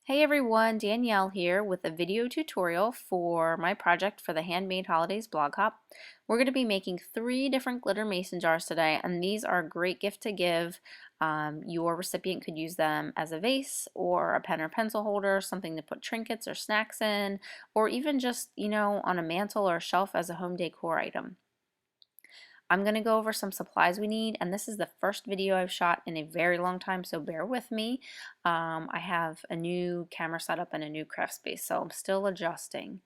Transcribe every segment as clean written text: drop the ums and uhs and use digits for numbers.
Hey everyone, Danielle here with a video tutorial for my project for the Handmade Holidays blog hop. We're going to be making 3 different glitter mason jars today, and these are a great gift to give. Your recipient could use them as a vase or a pen or pencil holder, something to put trinkets or snacks in, or even just, on a mantle or a shelf as a home decor item. I'm going to go over some supplies we need, and this is the first video I've shot in a very long time, so bear with me. I have a new camera setup and a new craft space, so I'm still adjusting.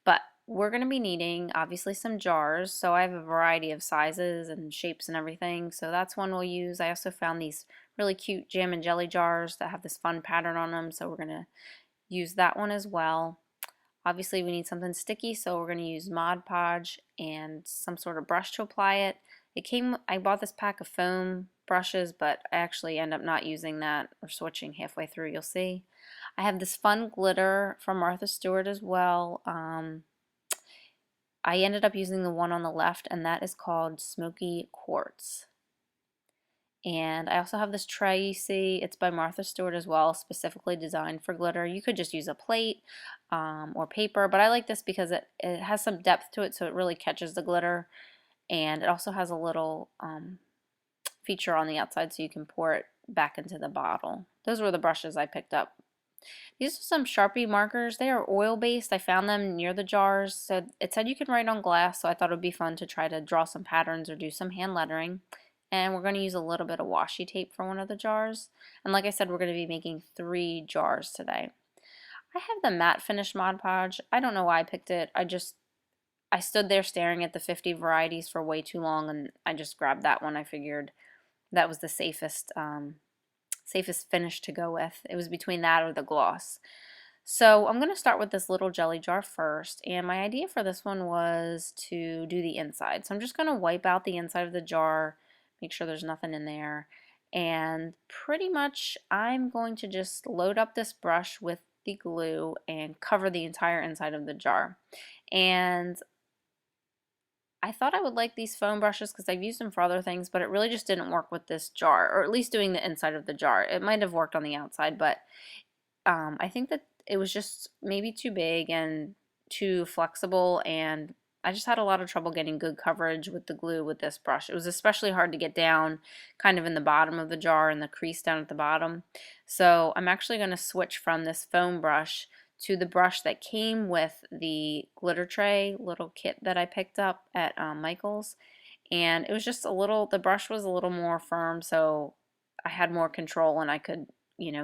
But we're going to be needing, obviously, some jars, so I have a variety of sizes and shapes and everything, so that's one we'll use. I also found these really cute jam and jelly jars that have this fun pattern on them, so we're going to use that one as well. Obviously we need something sticky, so we're going to use Mod Podge and some sort of brush to apply it. I bought this pack of foam brushes, but I actually end up not using that or switching halfway through, you'll see. I have this fun glitter from Martha Stewart as well. I ended up using the one on the left, and that is called Smoky Quartz. And I also have this tray you see. It's by Martha Stewart as well, specifically designed for glitter. You could just use a plate or paper, but I like this because it has some depth to it, so it really catches the glitter. And it also has a little feature on the outside so you can pour it back into the bottle. Those were the brushes I picked up. These are some Sharpie markers. They are oil-based. I found them near the jars. So it said you can write on glass, so I thought it would be fun to try to draw some patterns or do some hand lettering. And we're going to use a little bit of washi tape for one of the jars. And like I said, we're going to be making 3 jars today. I have the matte finish Mod Podge. I don't know why I picked it. I stood there staring at the 50 varieties for way too long, and I just grabbed that one. I figured that was the safest finish to go with. It was between that or the gloss. So I'm going to start with this little jelly jar first, and my idea for this one was to do the inside. So I'm just going to wipe out the inside of the jar, make sure there's nothing in there, and pretty much I'm going to just load up this brush with the glue and cover the entire inside of the jar. And I thought I would like these foam brushes because I've used them for other things, but it really just didn't work with this jar, or at least doing the inside of the jar. It might have worked on the outside, but I think that it was just maybe too big and too flexible, and I just had a lot of trouble getting good coverage with the glue with this brush. It was especially hard to get down kind of in the bottom of the jar and the crease down at the bottom. So I'm actually going to switch from this foam brush to the brush that came with the glitter tray little kit that I picked up at Michael's. And it was just the brush was a little more firm, so I had more control and I could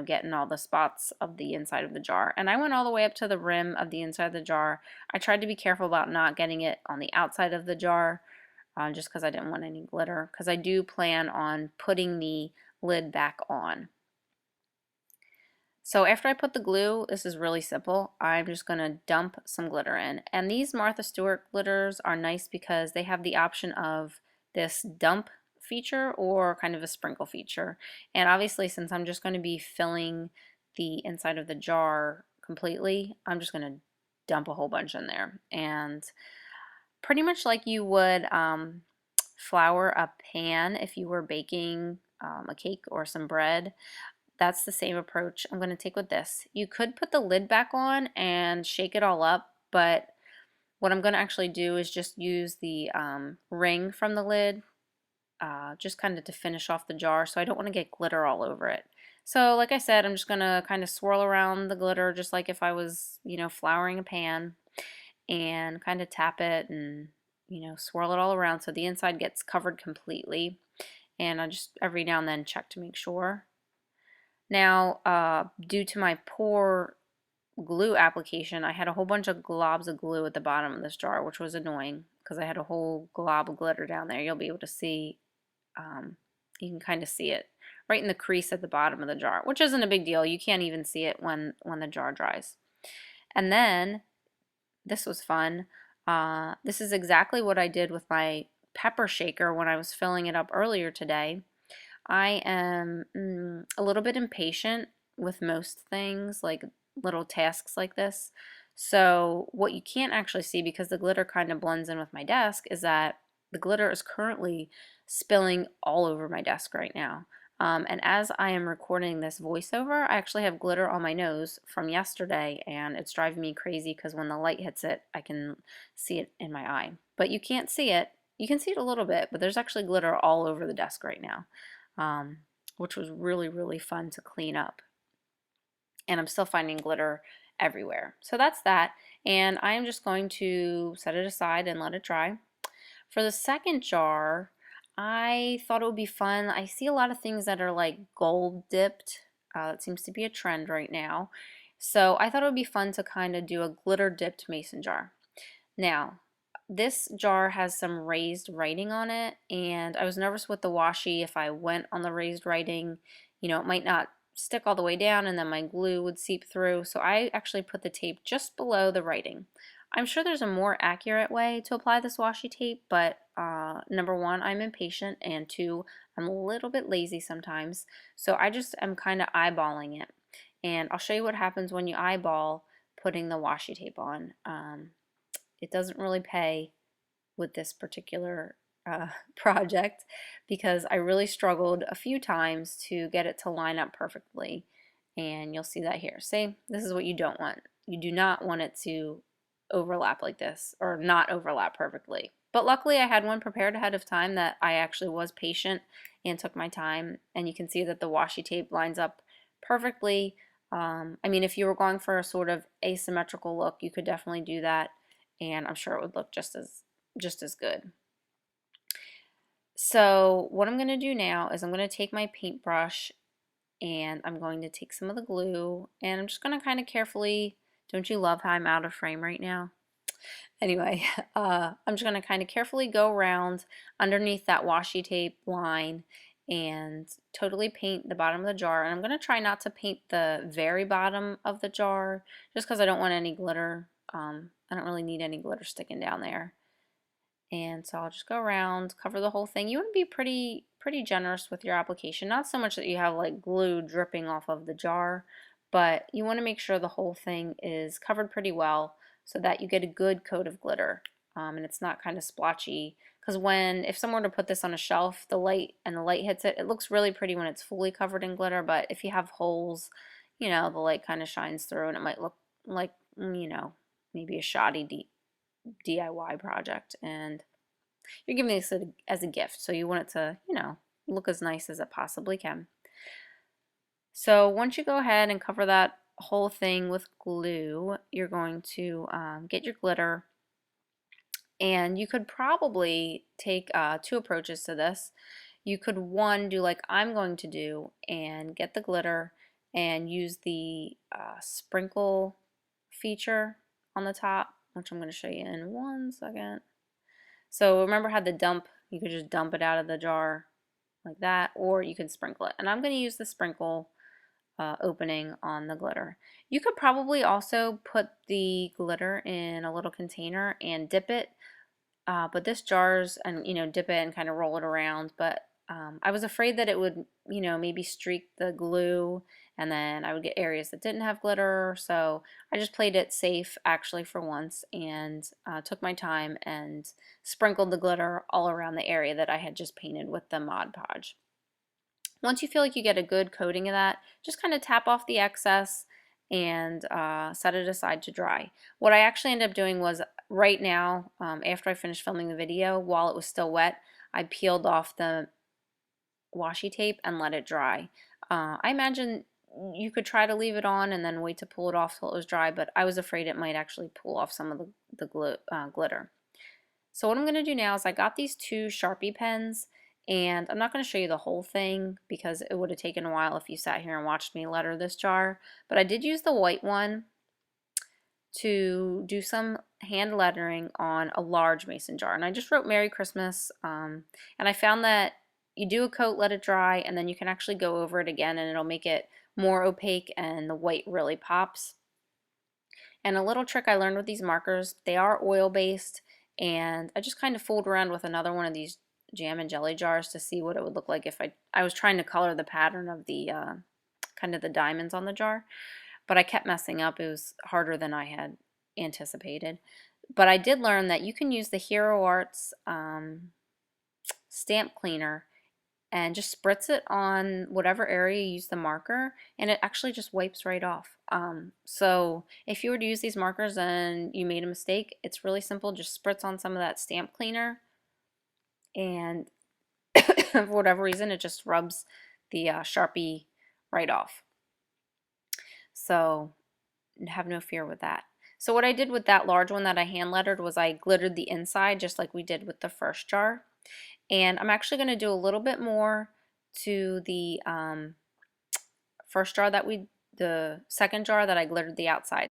get in all the spots of the inside of the jar. And I went all the way up to the rim of the inside of the jar. I tried to be careful about not getting it on the outside of the jar, just because I didn't want any glitter, because I do plan on putting the lid back on. So after I put the glue, this is really simple. I'm just going to dump some glitter in. And these Martha Stewart glitters are nice because they have the option of this dump feature or kind of a sprinkle feature. And obviously, since I'm just going to be filling the inside of the jar completely, I'm just going to dump a whole bunch in there. And pretty much like you would flour a pan if you were baking a cake or some bread, that's the same approach I'm going to take with this. You could put the lid back on and shake it all up, but what I'm going to actually do is just use the ring from the lid just kind of to finish off the jar, so I don't want to get glitter all over it. So like I said, I'm just going to kind of swirl around the glitter just like if I was, flouring a pan, and kind of tap it and, swirl it all around so the inside gets covered completely. And I just every now and then check to make sure. Now, due to my poor glue application, I had a whole bunch of globs of glue at the bottom of this jar, which was annoying because I had a whole glob of glitter down there. You'll be able to see, you can kind of see it right in the crease at the bottom of the jar, which isn't a big deal. You can't even see it when the jar dries. And then, this was fun. This is exactly what I did with my pepper shaker when I was filling it up earlier today. I am a little bit impatient with most things, like little tasks like this. So what you can't actually see, because the glitter kind of blends in with my desk, is that the glitter is currently spilling all over my desk right now. And as I am recording this voiceover, I actually have glitter on my nose from yesterday, and it's driving me crazy because when the light hits it, I can see it in my eye. But you can't see it. You can see it a little bit, but there's actually glitter all over the desk right now, which was really, really fun to clean up. And I'm still finding glitter everywhere. So that's that, and I'm just going to set it aside and let it dry. For the second jar, I thought it would be fun. I see a lot of things that are like gold dipped. That seems to be a trend right now. So I thought it would be fun to kind of do a glitter dipped mason jar. Now, this jar has some raised writing on it, and I was nervous with the washi if I went on the raised writing, it might not stick all the way down and then my glue would seep through. So I actually put the tape just below the writing. I'm sure there's a more accurate way to apply this washi tape, but number one, I'm impatient, and two, I'm a little bit lazy sometimes. So I just am kind of eyeballing it. And I'll show you what happens when you eyeball putting the washi tape on. It doesn't really pay with this particular project because I really struggled a few times to get it to line up perfectly, and you'll see that here. See, this is what you don't want. You do not want it to overlap like this, or not overlap perfectly. But luckily I had one prepared ahead of time that I actually was patient and took my time, and you can see that the washi tape lines up perfectly. I mean, if you were going for a sort of asymmetrical look, you could definitely do that, and I'm sure it would look just as good. So what I'm going to do now is I'm going to take my paintbrush and I'm going to take some of the glue, and I'm just going to kind of carefully, don't you love how I'm out of frame right now? Anyway, I'm just going to kind of carefully go around underneath that washi tape line and totally paint the bottom of the jar. And I'm going to try not to paint the very bottom of the jar just because I don't want any glitter. I don't really need any glitter sticking down there. And so I'll just go around, cover the whole thing. You want to be pretty generous with your application. Not so much that you have like glue dripping off of the jar, but you want to make sure the whole thing is covered pretty well so that you get a good coat of glitter, and it's not kind of splotchy. Because if someone were to put this on a shelf, the light hits it, it looks really pretty when it's fully covered in glitter. But if you have holes, the light kind of shines through, and it might look like maybe a shoddy DIY project, and you're giving this as a gift, so you want it to, look as nice as it possibly can. So once you go ahead and cover that whole thing with glue, you're going to get your glitter, and you could probably take two approaches to this. You could, one, do like I'm going to do and get the glitter and use the sprinkle feature on the top, which I'm going to show you in 1 second. So remember how you could just dump it out of the jar like that, or you can sprinkle it. And I'm going to use the sprinkle opening on the glitter. You could probably also put the glitter in a little container and dip it, but this jars, and dip it and kind of roll it around. But I was afraid that it would maybe streak the glue, and then I would get areas that didn't have glitter. So I just played it safe actually for once, and took my time and sprinkled the glitter all around the area that I had just painted with the Mod Podge. Once you feel like you get a good coating of that, just kind of tap off the excess and set it aside to dry. What I actually ended up doing was, right now, after I finished filming the video, while it was still wet, I peeled off the washi tape and let it dry. I imagine you could try to leave it on and then wait to pull it off till it was dry, but I was afraid it might actually pull off some of the glitter. So what I'm going to do now is I got these two Sharpie pens, and I'm not going to show you the whole thing because it would have taken a while if you sat here and watched me letter this jar, but I did use the white one to do some hand lettering on a large mason jar, and I just wrote Merry Christmas, and I found that you do a coat, let it dry, and then you can actually go over it again and it'll make it more opaque and the white really pops. And a little trick I learned with these markers, they are oil based, and I just kind of fooled around with another one of these jam and jelly jars to see what it would look like if I was trying to color the pattern of the kind of the diamonds on the jar, but I kept messing up. It was harder than I had anticipated. But I did learn that you can use the Hero Arts stamp cleaner and just spritz it on whatever area you use the marker, and it actually just wipes right off. So if you were to use these markers and you made a mistake, it's really simple. Just spritz on some of that stamp cleaner, and for whatever reason, it just rubs the Sharpie right off. So have no fear with that. So what I did with that large one that I hand lettered was I glittered the inside just like we did with the first jar. And I'm actually going to do a little bit more to the first jar the second jar that I glittered the outside.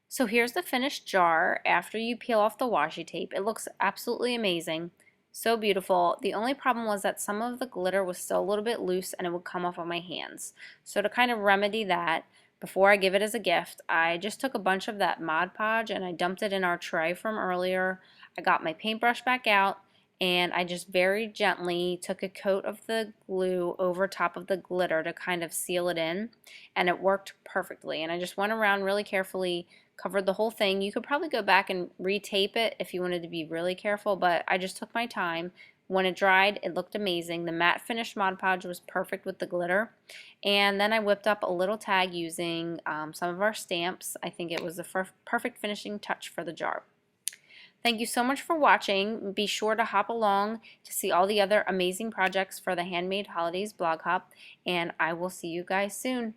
So here's the finished jar after you peel off the washi tape. It looks absolutely amazing. So beautiful. The only problem was that some of the glitter was still a little bit loose and it would come off on my hands. So to kind of remedy that, before I give it as a gift, I just took a bunch of that Mod Podge and I dumped it in our tray from earlier. I got my paintbrush back out and I just very gently took a coat of the glue over top of the glitter to kind of seal it in, and it worked perfectly. And I just went around really carefully, covered the whole thing. You could probably go back and retape it if you wanted to be really careful, but I just took my time. When it dried, it looked amazing. The matte finish Mod Podge was perfect with the glitter. And then I whipped up a little tag using some of our stamps. I think it was the perfect finishing touch for the jar. Thank you so much for watching. Be sure to hop along to see all the other amazing projects for the Handmade Holidays blog hop, and I will see you guys soon.